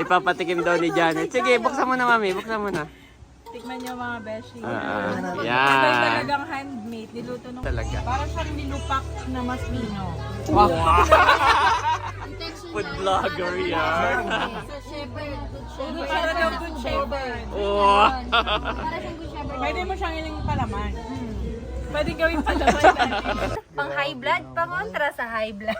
Ipapatikim daw ni Janet. Sige, buksan mo na, mami. Buksan mo na. Tikman nyo mga beshi. Yan. Sabay talagang handmade. Niluto nung Talaga. para siyang nilupak na mas mino. Wow. Food vlogger yan. So, shepherd. Good Para daw good shepherd. Wow. Para siyang good shepherd. Pwede mo siyang iling palaman. Pwede gawin palaman natin. Pang high blood, pangontra sa high blood.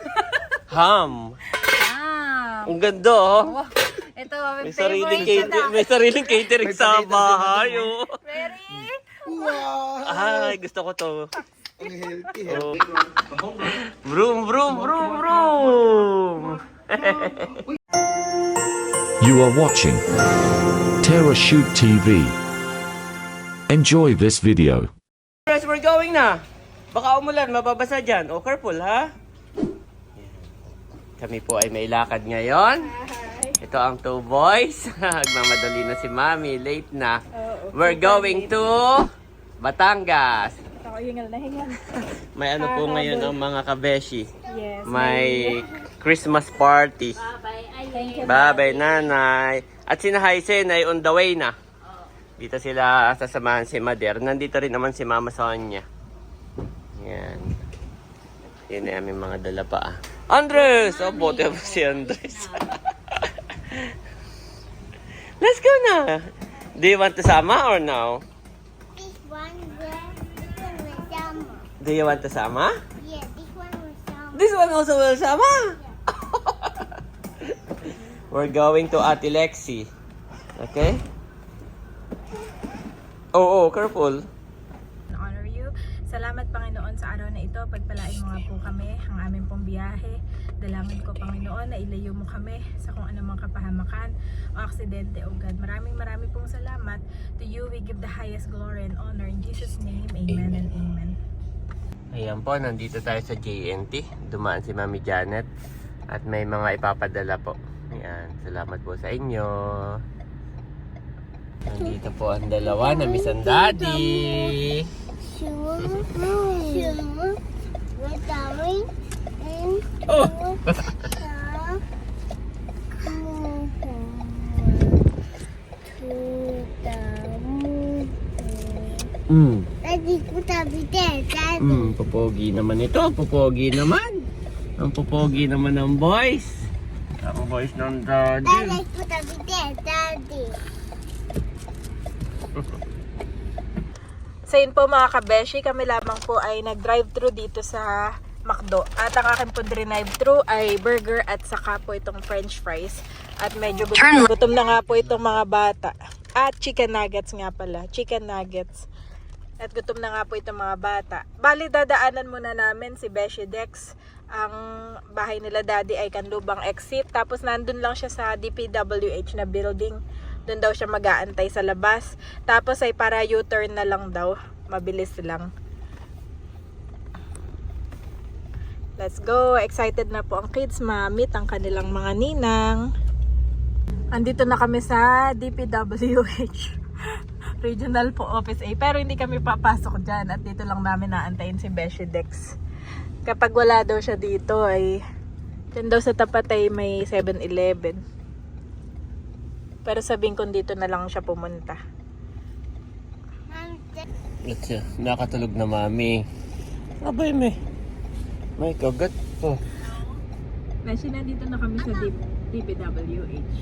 Ham. Ah. Ang ganda, oh. Ito, May sariling catering sa bahay, oh. Ready? Ay, gusto ko to. Oh. Vroom, vroom, vroom, vroom. You are watching Terra Shoot TV. Enjoy this video. Guys, we're going na. Baka umulan, mababasa dyan. O, careful, ha? Kami po ay may lakad ngayon. Ito ang two boys. Magmamadali na si Mami. Late na. We're going to Batangas. Ako, hingal na hingal. May ano po ngayon ang mga kabeshi. Yes. May Christmas party. Thank you. Bye-bye, nanay. At si Haisen ay on the way na. Dito sila sasamahan si Mader. Nandito rin naman si Mama Sonia. Yan. Yun na aming mga dala pa. Andres! Oh, bote po si Andres. Let's go na. Do you want to sama or no? This one will sama. Do you want to sama? Yeah, this one will sama. This one also will sama. We're going to Ate Lexi. Okay? Oh, careful. Honor you. Salamat Panginoon sa araw na ito. Pagpalain mo nga po kami ang aming pong biyahe. Dalangin ko Panginoon na ilayo mo kami sa kung anumang kapahamakan o aksidente o God. Maraming pong salamat. To you we give the highest glory and honor. In Jesus' name, amen and amen. Ayan po, nandito tayo sa JNT. Dumaan si Mami Janet. At may mga ipapadala po. Ayan, salamat po sa inyo. Nandito po ang dalawa na Miss and Daddy. We're going and Oh! Daddy, kutabi Daddy. Pupogi naman ito. Pupogi naman. Ang pupogi naman ng boys. Ang boys ng Daddy. Daddy, kutabi Daddy. So yun po mga kabeshi, kami lamang po ay nag-drive-thru dito sa McDo. At ang aking po drive-thru ay burger at saka po itong french fries. At medyo gutom na nga po itong mga bata. At chicken nuggets nga pala. Chicken nuggets. At gutom na nga po itong mga bata. Bali, dadaanan muna namin si Beshi Dex. Ang bahay nila daddy ay Kanlubang exit. Tapos nandun lang siya sa DPWH na building. Doon daw siya mag-aantay sa labas. Tapos ay para U-turn na lang daw. Mabilis lang. Let's go. Excited na po ang kids ma-meet ang kanilang mga ninang. Andito na kami sa DPWH. Regional po Office A. Pero hindi kami papasok dyan. At dito lang namin naantayin si Beshi Dex. Kapag wala daw siya dito ay dyan daw sa tapat ay may 7-Eleven. Pero sabihin ko dito na lang siya pumunta. Let's see. Nakatulog na Mami. Abay, may kagat po. Beshi, nandito na kami sa DPWH.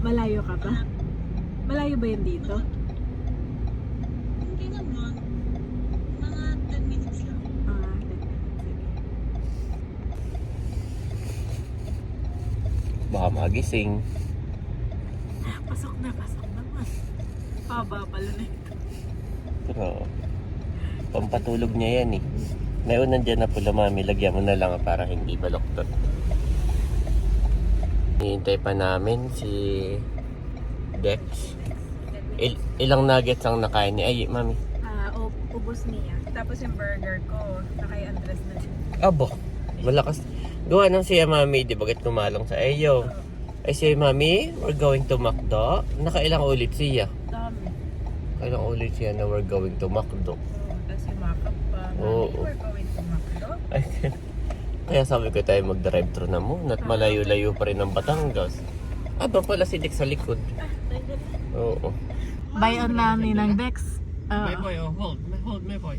Malayo ka pa? Malayo ba yun dito? Hindi naman. Mga 10 minutes lang. Ah, 10 minutes. Sige. Baka magising. Pasok naman. Haba pala na ito. Pero, pampatulog niya yan eh. Ngayon nandiyan na pula Mami. Lagyan mo na lang para hindi baloktot. Hihintay pa namin si Dex. Ilang nuggets ang nakain niya? Ay, Mami. Ubos niya. Tapos yung burger ko, nakay Andres na din. Abo, malakas. Gawa ng siya Mami, di bagat tumalong sa iyo. Ay siya Mami, we're going to McDo. Nakailang ulit siya? Dami. Kailang ulit siya na we're going to McDo. Tapos yung makeup pa. Oo. We're going to McDo. Kaya sabi ko tayo mag-drive-thru na muna at malayo-layo pa rin ang Batangas. Aba pala si Dex sa likod. Oo. Buy on namin ng Dex. May boy, oh. Hold, may boy.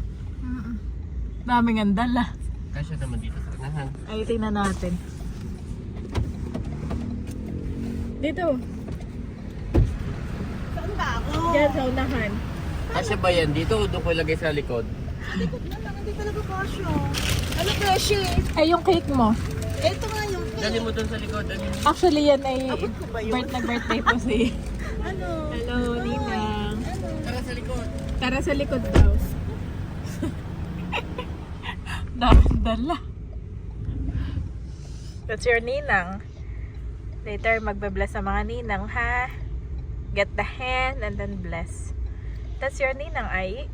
Daming ang dala. Kasya naman dito sa kanahan. Ay, tingnan natin. Dito. Saan ba ako? Diyan sa unahan. Kasya ba yan dito o doon ko ilagay sa likod? Hindi talaga kasyo. Ano presyo eh? Ay, yung cake mo. Ito nga yung Dali mo doon sa likod. Dali mo. Actually, yan ay Abot ko ba yun? birthday po si... ano? Hello, Ninang. Tara sa likod. Tara sa likod daw. Daming dala. That's your Ninang. Later, magbe-bless sa mga Ninang, ha? Get the hand and then bless. That's your Ninang, ay?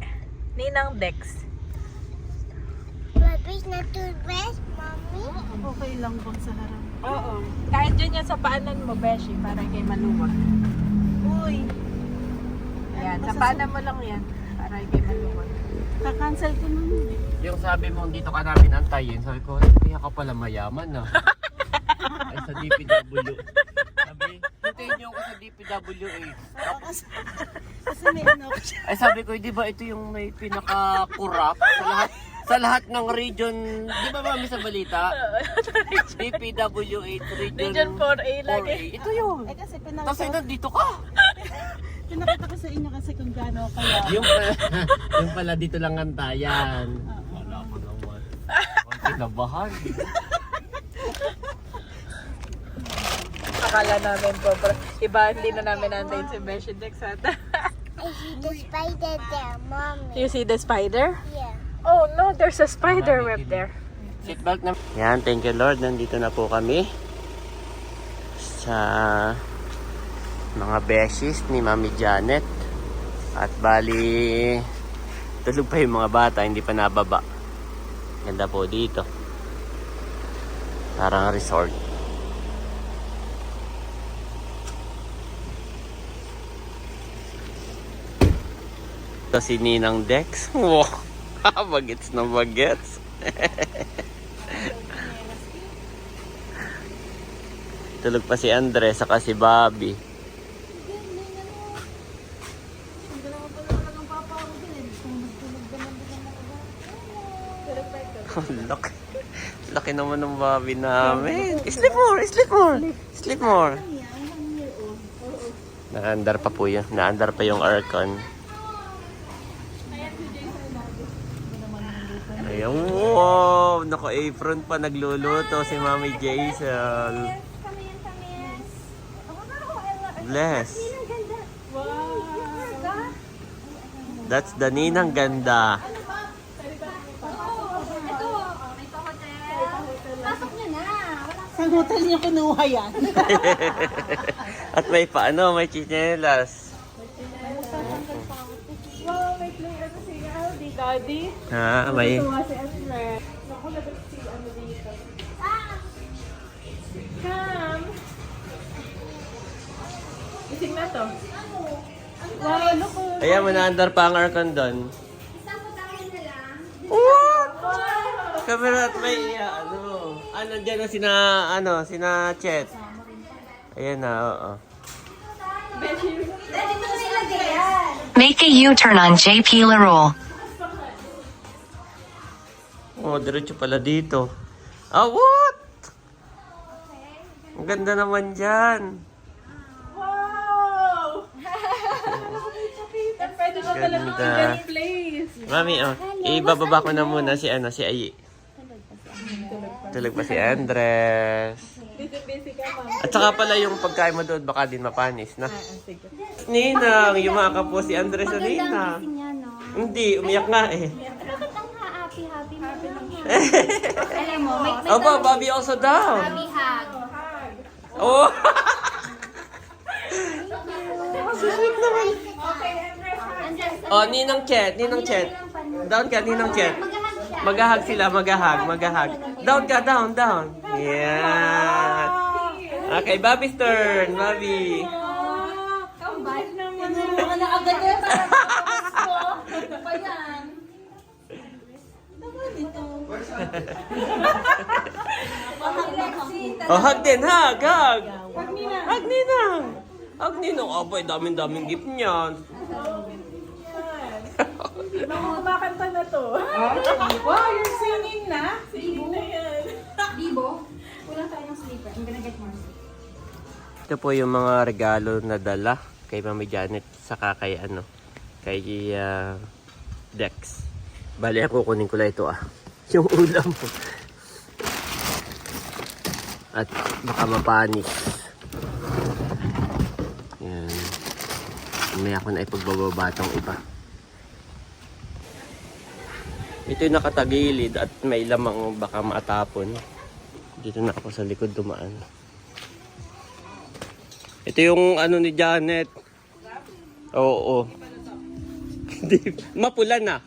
Ninang Dex. Baby's not too best, mommy. Okay lang bang sa harap? Oo. Kahit dyan yan sa paanan mo, Beshi, para kay maluwag. Uy, Yan, sa paanan mo lang yan. Para kay maluwag. kakancel ko naman eh. Yung sabi mo dito ka namin antayin, sabi ko, kaya ka pala mayaman na. Ay sa DPW. Sabi, hintayin niyo ako sa DPWA. Kasi may ano ako siya. Ay sabi ko, di ba ito yung may pinaka-corrupt sa lahat ng region, di ba mami sa balita? DPWA Region 4A lagi. 4A. Ito yun. Eh kasi Tapos ay nandito ka. pinakita ko sa inyo kasi kung gaano kaya. Yung pala dito lang antayan. Wala ko naman. Ang kinabahan. Akala namin po, pero iba, hindi na namin nantayin si Beshi Dex ata. I see the spider there, mommy. You see the spider? Yeah. Oh no, there's a spider web there. Seatbelt na. Yan, thank you Lord. Nandito na po kami sa mga beshies ni Mami Janet. At bali, tulog pa yung mga bata, hindi pa nababa. Ganda po dito. Parang resort. Ito si Ninang Dex. Wow! Bagets na bagets. Tulog pa si Andre, saka si Bobby. Laki. Laki naman ng Bobby namin. Sleep more, sleep more. Sleep more. Naandar pa po yun. Naandar pa yung aircon. Ayan, wow! Naka-apron pa, nagluluto si Mami Jaisel. Bless. That's the Ninang Ganda. Sa hotel niyo kinuha yan. At may paano, may chinelas. Wow, may play ano si Aldi, Daddy. Ha, may... Tuwa si Andre. Naku, nabit si ano dito. Come. Ising na to. Wow, look. Ayan, manaandar pa ang aircon doon. What? Camera at may nandiyan na sina Chet. Ayan na, oo. Make a U-turn on JP Larol. Oh, diretso pala dito. Ah, what? Ang ganda naman dyan. Wow! Pwede na pala Ganda. ng place. Mami, ibababa ko na muna si Ayi. Tulog pa si Andres. Busy ka, ma'am. At saka pala yung pagkain mo doon, baka din mapanis na. Sige. Ninang, yumakap po si Andres sa Ninang. Hindi, umiyak nga eh. Bakit ang happy mo naman? Alam mo, may Aba, Bobby also down. happy hug. Oh! Oh, Ninang Chet. Down ka, Ninang Chet. Maghahag sila, maghahag. Down ka, down. Yeah. Okay, Bobby's turn. Bobby. Tinuruan na agad yan. Ano pa yan? Naman ito. Oh, hug din, hug, hug. Hug Ninang. Hug Ninang. Abay, daming gift niyan. Kumakanta na to. Wow, you're singing na? Singing na yan. Bibo, kulang tayo ng sleeper. I'm gonna get more. Ito po yung mga regalo na dala kay Mami Janet saka kay Dex. Bali, ako kunin ko lang ito yung ulam po. At baka mapanis. Yan. May ako na ipagbababa itong iba. Ito yung nakatagilid at may lamang baka maatapon. Dito na ako sa likod dumaan. Ito yung ano ni Janet. Oo. Hindi, mapula na.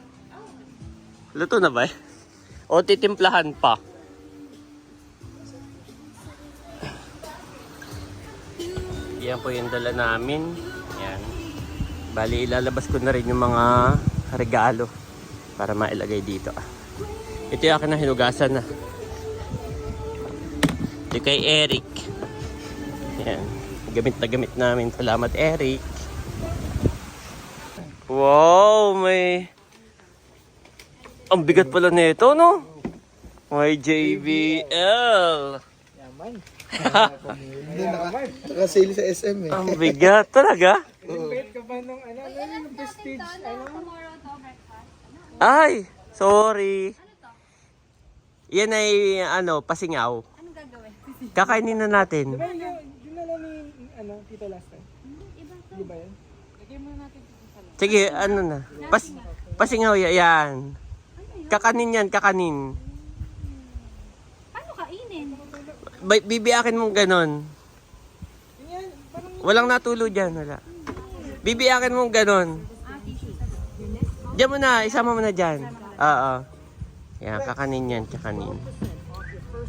Luto na ba eh? O titimplahan pa? Yan po yung dala namin. Yan. Bali, ilalabas ko na rin yung mga regalo para mailagay dito. Ito yung akin na hinugasan na. Ito kay Eric. Yan. Gamit na gamit namin. Salamat, Eric. Wow, may... Ang bigat pala nito, no? May JBL. Yaman. Naka-sale sa SM eh. Ang bigat talaga. Invite ka pa nung yung prestige, Tomorrow to breakfast. Ay, sorry. Yan ay, pasingaw. Anong gagawin? Kakainin na natin. Yun na lang ni, Tito last time. Di ba yan? Sige, na. Pasingaw yan. Kakanin yan, kakanin. Paano kainin? Bibiyakin mong ganon. Walang natulo dyan, wala. Bibiyakin mong ganon. Diyan mo na, isama mo na dyan. Oo. Yan, kakanin yan, kakanin.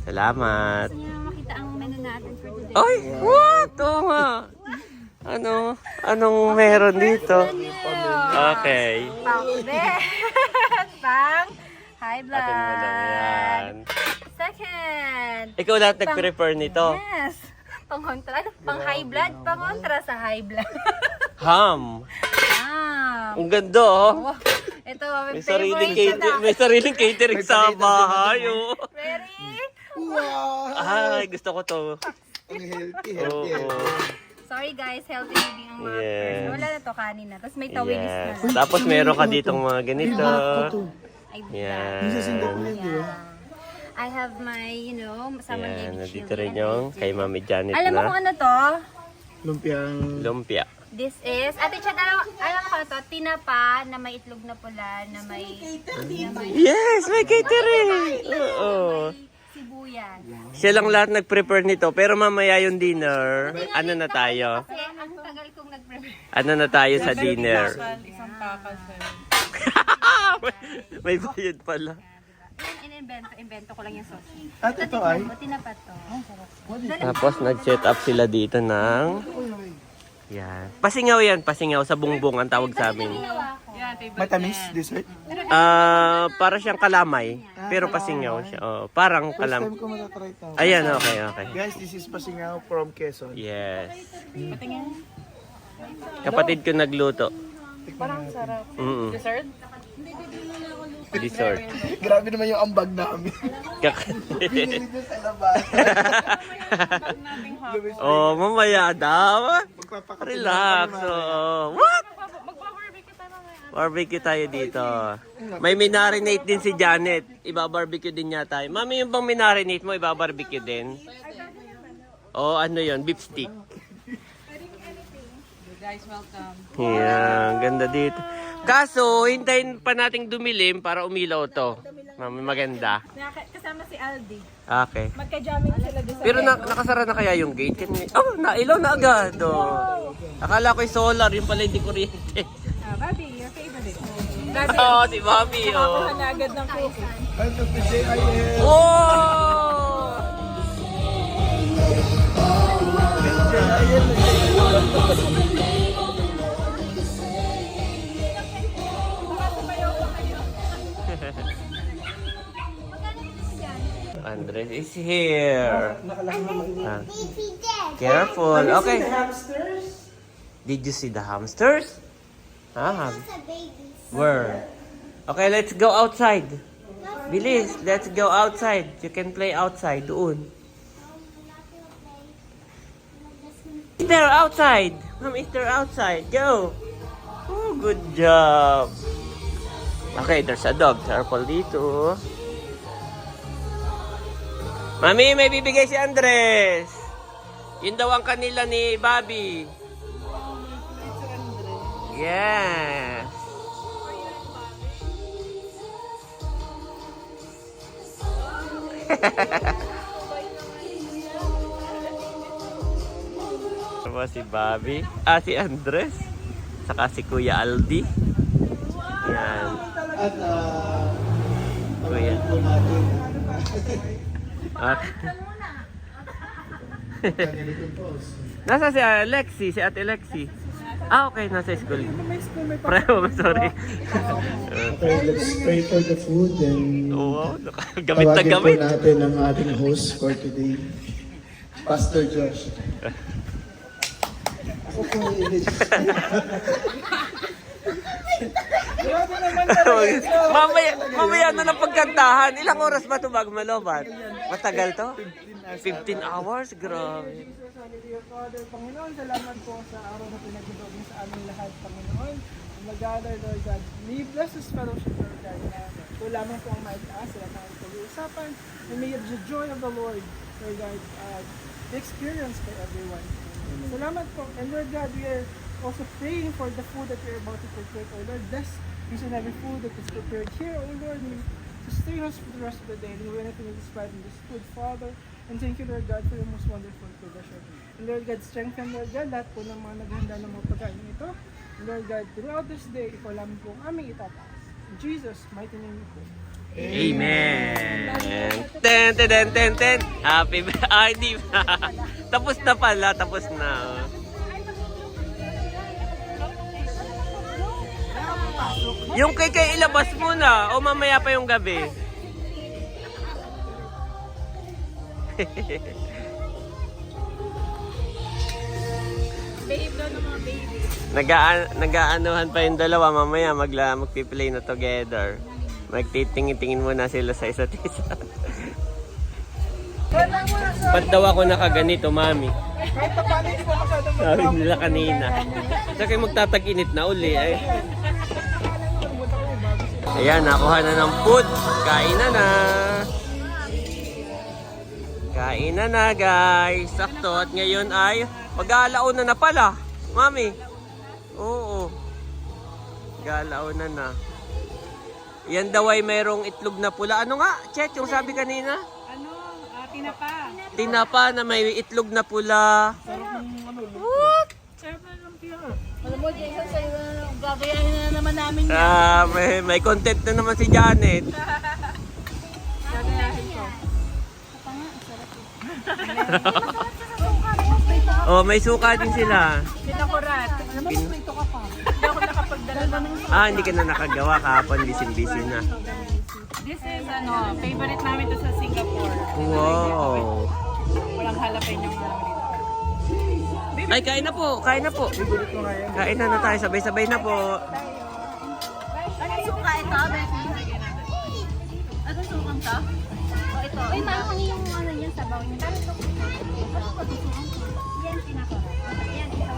Salamat. Gusto niya makita ang menu natin for today. Ay, what? Oo nga. Anong meron dito? Okay. Pang high blood. Atin mo lang yan. Second. Ikaw lahat nag-prefer nito. Yes. Pang-kontra. Pang high blood. Pang-kontra sa high blood. Ham. Ang ganda, oh. Ito, May sariling catering sa bahay, oh. Very. Wow! Ay, gusto ko to. Ang healthy, Oo. healthy. Sorry guys, healthy living ang mga Yes. person. Wala na to, kanin na. Tapos may tawilis na Yes. lang. Tapos meron ka ditong mga ganito. Ay, Minsan sindak mo yan, di ba? I have my, summer Yan, baby nandito chili rin and yung ginger. kay Mami Janet Alam mo na kung ano to? Lumpiang... lumpia. This is, Ate Chat, alam mo kung ano to? Tinapa na may itlog na pula, na may Yes, may catering. Oo. sibuyas. Siya lang lahat nag-prepare nito. Pero mamaya yung dinner, ano na tayo? Kasi ang tagal kong nag-prepare. Ano na tayo sa dinner? Isang pakal sa'yo. May bayad pala. Invento ko lang yung sauce. At ito ay... Tinapa to. Ang sarap. Tapos nag-set up sila dito ng... Yan. Pasingaw yan, pasingaw sa bungbong ang tawag sa amin. Ginawa ko. Matamis dessert. Para siyang kalamay, pero pasingaw siya. Oh, parang First kalam. time ko matatry ito. Ayan, okay. Guys, this is pasingaw from Quezon. Yes. Kapatid ko nagluto. Parang sarap. Dessert? Dessert. Grabe naman yung ambag namin. Pinili dyan sa labas. Oh, mamaya daw. Magpapakatin Relax. Oh. What? Magpa-barbecue tayo ngayon. Barbecue tayo dito. May minarinate din si Janet. Iba-barbecue din yata. Mami, yung bang minarinate mo, iba-barbecue din? Oh, ano yon? Beef stick. Guys, welcome. Yeah, ganda dito. Kaso, hintayin pa nating dumilim para umilaw to. Mami, maganda. Kasama si Aldi. Okay. Magka-jamming sila doon sa Pero nakasara na kaya yung gate? Oh, nailaw na agad. Oh. Akala ko yung solar, yung pala hindi kuryente. Bobby, your favorite. Oh, si Bobby. Nakakuha Oh. na agad ng cookie. End of the day, I am. Oh! Andres is here. Ah, Baby dead. careful. Okay. Hamsters? Did you see the hamsters? Ah, Those are babies. where? Okay, let's go outside. Bilis, let's go outside. You can play outside doon. Is there outside? Mom, is there outside? Go. Oh, good job. Okay, there's a dog. Careful dito. Mami, may bibigay si Andres. Yun daw ang kanila ni Bobby. Yes. Ano si Bobby? Si Andres. Saka si Kuya Aldi. Yan. At Kuya. po natin. Okay. Ganito po. Nasa si Alexi, si Ate Alexi. Okay, nasa school. May school, may Preo, sorry. Okay, let's pray for the food and Oo, gamit na tawagin gamit. po natin ang ating host for today, Pastor Josh. Ako po Grabe naman talaga. mamaya na ng pagkantahan. Ilang oras ba ito bago malobat? Matagal to? 15 hours? Grabe. Dear Father, Panginoon, salamat po sa araw na pinag-ibig mo sa aming lahat, Panginoon. Mag-gather, Lord God. May bless this fellowship, Lord God, na ito lamang po ang maitaas, sila tayong pag-uusapan. And may the joy of the Lord, Lord God, be experienced by everyone. Salamat po. And Lord God, we are also praying for the food that we are about to prepare, oh Lord. Bless each and every food that is prepared here, oh Lord. May sustain us for the rest of the day. And we're anything that is right in this food, Father. And thank you, Lord God, for your most wonderful provision. And Lord God, strengthen, Lord God, lahat po ng mga naghanda ng mga pagkain ito. And Lord God, throughout this day, ikaw lang po ang aming itataas. In Jesus' mighty name we pray. Amen. Ten, ten, ten, ten, ten. Happy di ba? Tapos na pala, tapos na. Yung kay ilabas mo na o mamaya pa yung gabi. Nag-aanuhan pa yung dalawa mamaya magpi-play na together. Magtitingin-tingin muna sila sa isa't isa. Ba't daw ako nakaganito, mami? Kahit pa paano hindi po masyadong Sabi nila kanina. Saka magtatag-init na uli eh. Ayan, nakuha na ng food. Kain na na. Kain na na guys. Sakto at ngayon ay mag-aalauna na pala. Mami. Oo. Mag-aalauna na. Yan daw ay mayroong itlog na pula. Ano nga? Chet, yung sabi kanina? tinapa. Tinapa na may itlog na pula. What? Sarap na lang tiyo. Alam mo, Jason, sa'yo gagayahin na naman namin yan. May content na naman si Janet. Gagayahin ko. Oh, may suka din sila. Pinakurat. Alam mo, prito ka pa. Hindi ako nakapagdala ng Hindi ka na nakagawa kahapon. Busy na. This is, favorite namin to sa Singapore. Wow. Walang jalapeno namin dito. Ay, kain na po. Kain na po. Kain na tayo. Sabay-sabay na po. Anong suka ito, Becky? Anong sukang to? O ito. Uy, maanghang yung ano niya, sabaw niya. Pero ito, yan, pinakurat. Yan, ito.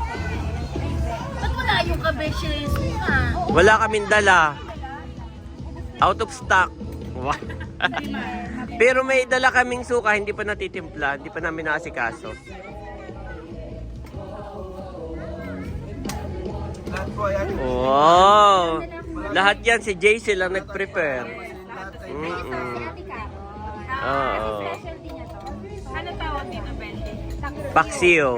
Ba't wala yung kabeshi yung suka? Wala kaming dala. Out of stock. Pero may dala kaming suka. Hindi pa natitimpla. Hindi pa namin naasikaso. Wow! Lahat yan si JC lang nag-prepare. Oo. Specialty niya to. Ano tawag dito, Benji? Paksiyo.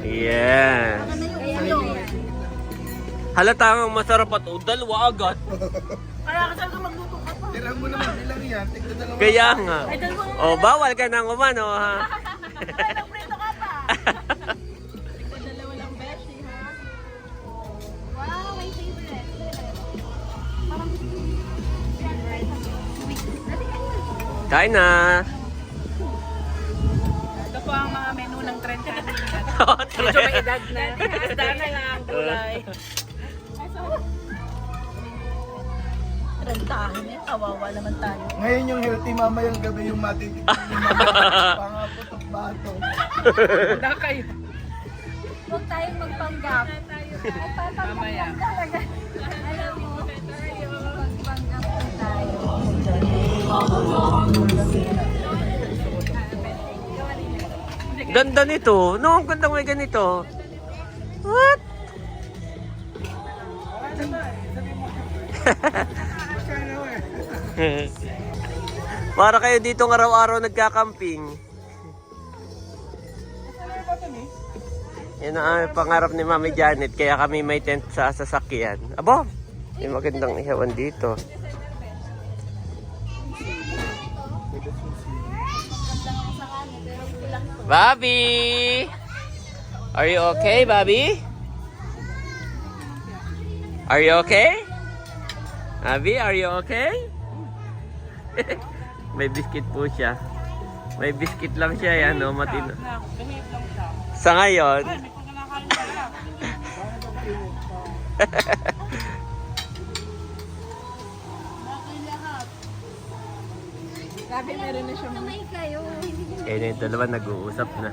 Yes. Halata ang masarap at dalawa agad. Kaya ka talaga magluto ka pa. Tirang mo naman, ilang yan. Tignan dalawa. Kaya nga. Oh, bawal ka nang umano ha. Prito ka pa. Dalawa lang, Beshi, ha? Wow, my favorite. Kain na. Ito po ang mga menu ng trend kanina. Medyo may edad na. Isda na lang, gulay. Rentahin eh, kawawa naman tayo. Ngayon yung healthy, mamayang gabi yung matitik. Pangaputok bato. Wala kayo. Huwag tayong magpanggap. Mamaya. Talaga. Alam mo, magpanggap po tayo. Ganda nito. No, ang ganda may ganito. What? Para kayo dito ng araw-araw nagkakamping. Yan ang pangarap ni Mami Janet, kaya kami may tent sa sasakyan. Abo, may magandang ihawan dito. Bobby! Are you okay, Bobby? Are you okay? Bobby, are you okay? May biscuit po siya. May biscuit lang siya, yan, no? Matino. Sa ngayon, Sabi meron na siya. Kamay kayo. eh, na yung dalawa nag-uusap na.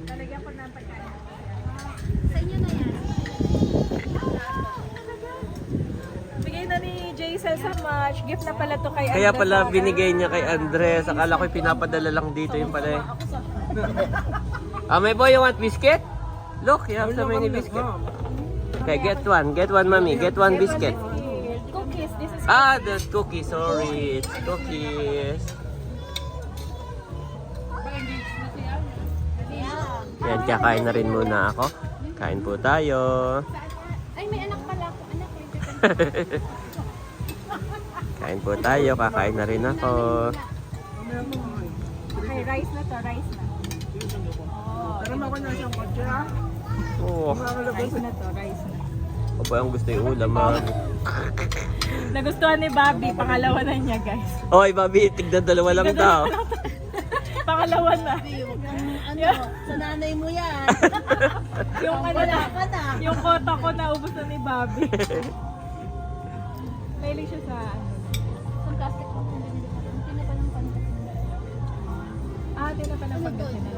Talagyan ko ng pagkain. Sa inyo na yan. Bigay na ni Jason sa much. Gift na pala to kay Kaya Andres. pala binigay niya kay Andres. Akala ko pinapadala lang dito yung pala. My boy, you want biscuit? Look, you have so many biscuit. Okay, get one, mommy. Get one biscuit. Cookies. This is Ah, the cookies. Sorry, it's cookies. Yan, kakain na rin muna ako. Kain po tayo. Ay, may anak pala ako. Anak, Kain po tayo, kakain na rin ako. okay, rice na to, rice na. Pero ako na siyang kotse ha. Oh, Rice na to, rice na. ako pa yung gusto yung ulam, mami. Nagustuhan ni Bobby, pangalawa na niya, guys. Oy, Bobby, tignan dalawa lang tao. Pangalawa na. Ano, sa nanay mo yan. Yung ano Wala ka na. yung kota ko naubos na ni Bobby. Mahilig siya sa ano. Ang plastic po. Hindi na pa ng pantas. Di na pa ng pagdating na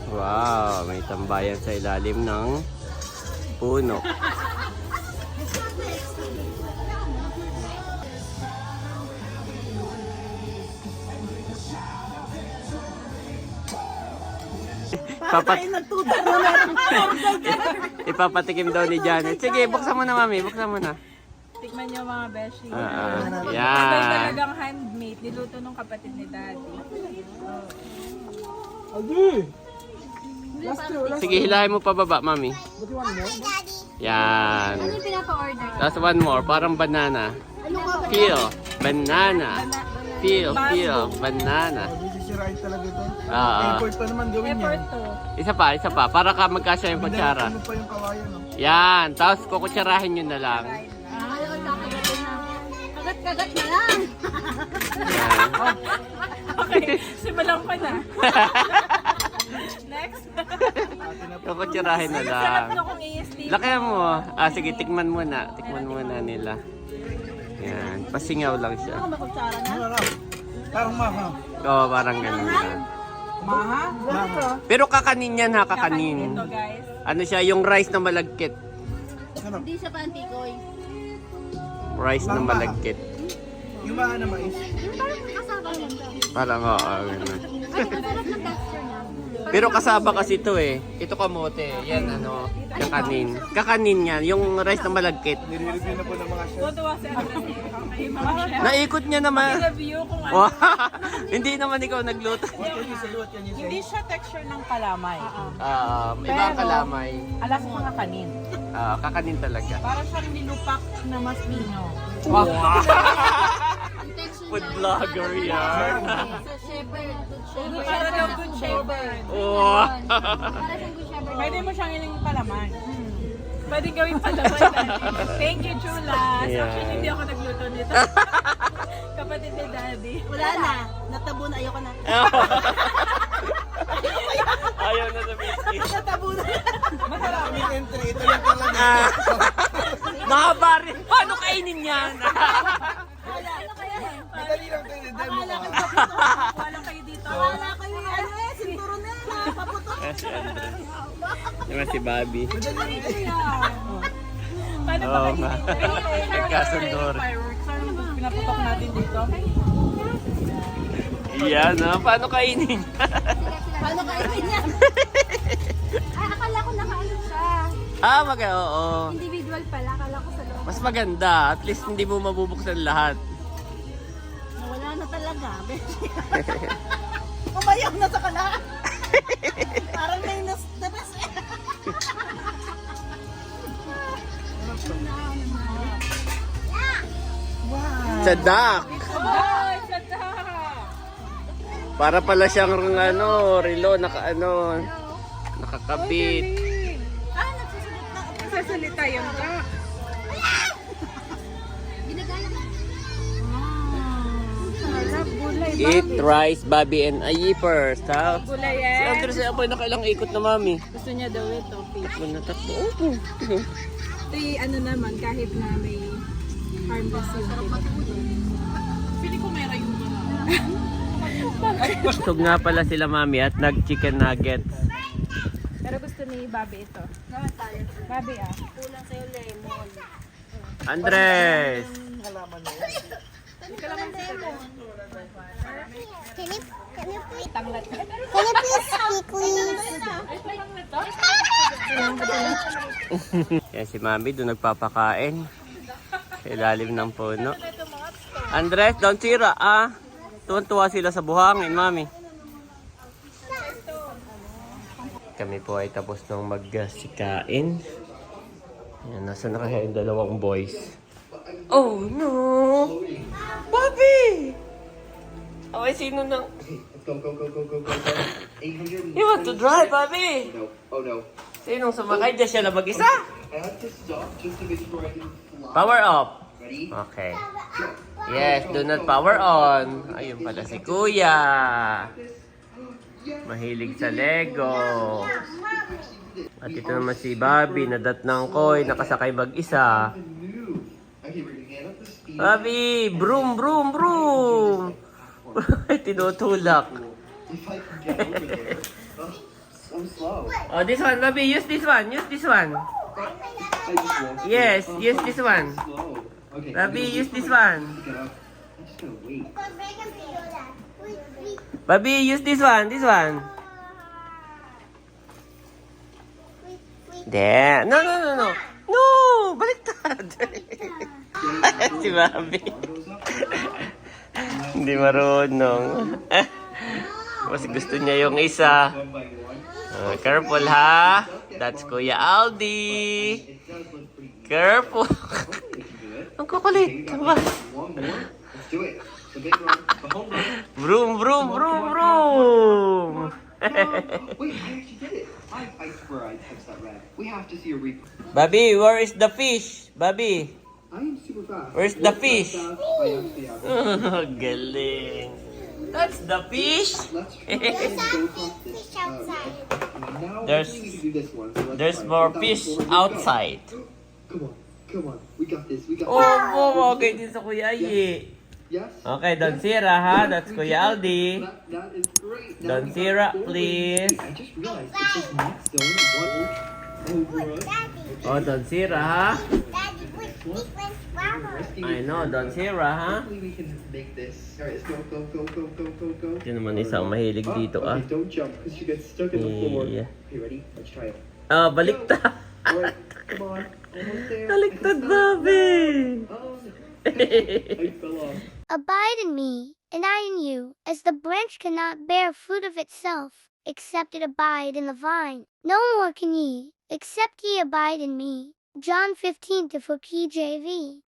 Wow, may tambayan sa ilalim ng puno. Ipapatikim daw ni Janet. Sige, buksan mo na, mami. Buksan mo na. Tikman niyo mga beshi. Ito Yan. talagang handmade. Niluto ng kapatid ni Daddy. Agi! Last two. Sige, hilahin mo pababa, mami. Buti one more. Yan. Ano yung pinapa-order? Tapos one more, parang banana. Ano ka ba? Peel, banana. Peel, banana. Sisirain talaga ito. Ah. Effort pa naman gawin Effort yan. to. Isa pa. Para ka magkasya yung kutsara. Ano pa yung kawayan, no? Yan, tapos kukutsarahin nyo na lang. Ayaw, kakagatin na. Kagat-kagat na lang. Yan. Okay, simulan ko na. Next. Kukutsarahin na Sarap lang. na kung i-steam. Laki mo. Sige, tikman muna. Tikman muna nila. Yan, pasingaw lang siya. Makutsara na. Ano? Parang maha. Oo, parang ganun yan. Maha? Maha. Pero kakanin yan ha, kakanin. Ito, guys. Ano siya, yung rice na malagkit. Hindi siya pantikoy. Rice na malagkit. Yung maha na mais. Parang kasama lang daw. Parang oo, ganun. Ay, ang sarap na texture niya. Pero kasaba kasi ito eh. Ito kamote. Yan ano, yung kanin. Kakanin yan, yung rice na malagkit. Nire-review na po ng mga chef. Tuwa si Andres. Okay, mga chef. Naikot niya naman. I-review kung ano. Wow. Hindi naman ikaw nagluto. What can you say? What can you say? Hindi siya texture ng kalamay. Ibang kalamay. Alas mga kanin. Kakanin talaga. Para siyang nilupak na mas mino. Wow. Ang texture Food niya. vlogger yan. Sa shepherd. Good shepherd. Para daw good shepherd. Wow. Para siyang good shepherd Pwede mo siyang iling palaman. Pwede gawin palaman natin. Thank you, Chula. Yeah. Actually, hindi ako nagluto nito. Kapatid ni Daddy. Wala na. Natabo na. Ayoko na. Ayaw na sa biscuit. Natabo na. Maraming entry. Ito lang talaga. Mahaba rin. Paano kainin yan? Ano kaya eh? Madali lang tayo na demo. Wala kayo dito. Wala kayo ano eh. Sinturo na yan. Paputok. Si Andres. Diba si Bobby? Paano ba Oo kayo nga. dito? Nagkasundo rin. Fireworks. Saan pinaputok natin dito? Yan, paano kainin? Paano kainin yan? Ay, akala ko nakaano siya. Oo. Individual pala. Akala ko sa loob. Mas maganda. At least hindi mo mabubuksan lahat. Wala na talaga. Umayaw na sa kalaan. Parang may nas eh. Sa duck. Ay, sada! Para pala siyang relo, nakakabit. Ah, nagsusulit na. Sasalita yung duck. Ginagana na. Sarap, gulay, Eat rice, Bobby, and Ayi first, ha? Gulay Si eh. Andres ay apoy nakailang ikot na, mami. Gusto niya daw ito, fish. Takbo na takbo. Opo. Ito yung ano naman, kahit na may harmless yung Pili ko may rayo na. Busog nga pala sila, mami, at nag-chicken nuggets. Pero gusto ni Bobby ito. Bobby Kulang sa'yo lemon. Andres! Can you please speak, please? Yan si mami, doon nagpapakain. Sa ilalim ng puno. Andres, don't sira, ah. Tuwan-tuwa sila sa buhangin, mami. Kami po ay tapos ng magsikain. Yan, nasa na kaya yung dalawang boys? Oh, no! Bobby! Okay, sino nang... Go, go, go, go, go, go, go. 800. You want to drive, Bobby? No. Oh no. Sinong sumakay? Diyan siya na mag-isa? I have to stop just to make sure I can fly. Power off. Ready? Okay. Yes, do not power on. Ayun pala si Kuya. Mahilig sa Lego. At ito naman si Bobby, nadat ng koy, nakasakay mag-isa. New. Okay, we're gonna get up the speed. Bobby, broom, broom, broom. Tinutulak. If I can get over there. Oh, so slow. Oh, this one, Bobby, use this one, use this one. I just won't. Yes, use this one. Slow. Okay. Bobby, use this one. Get up. I'm just gonna wait. Bobby, use this one, this one. There. No, no, no, no. No! Baliktad! Si Bobby. Hindi marunong. Mas gusto niya yung isa. One by one. Careful, ha? That's Kuya Aldi. It does look pretty good. Careful. We can do it. Ang kukulit. Okay, Ano ba? one more. Let's do it. The big run. The home run. Vroom, vroom, vroom, vroom. Wait, I actually did it. I swear I touched that red. We have to see a replay. Bobby, where is the fish? Bobby. I am super fast. Where's the Look, fish? that's fast. I actually have it. Galing. That's the fish. Let's try and go across this. Fish outside. Now There's- I think we can do this one. So let's There's try it. more Without fish forward, let's go. outside. Come on, come on. We got this. We got Oh, this. oh, okay din sa Kuya Ayi. Yes. Okay, don't sira, ha? That's We Kuya did it. Aldi. That is great. Now Don't we got sira, forward. please. Wait, I just realized it says next zone one over us. Daddy, Oh, don't sira, ha? Daddy, which different flower? I know, don't sira, ha? Hopefully we can make this. Alright, let's go, go, go, go, go, go, go. Ito naman isang mahilig dito, ah. Okay, don't jump because you get stuck in the floor. Yeah. Okay, ready? Let's try it. Ah, baliktad. Alright, come on. Almost there. Baliktad, Bobby. Oh, I fell off. Abide in me, and I in you, as the branch cannot bear fruit of itself, except it abide in the vine. No more can ye, except ye abide in me. John 15 to 4 KJV.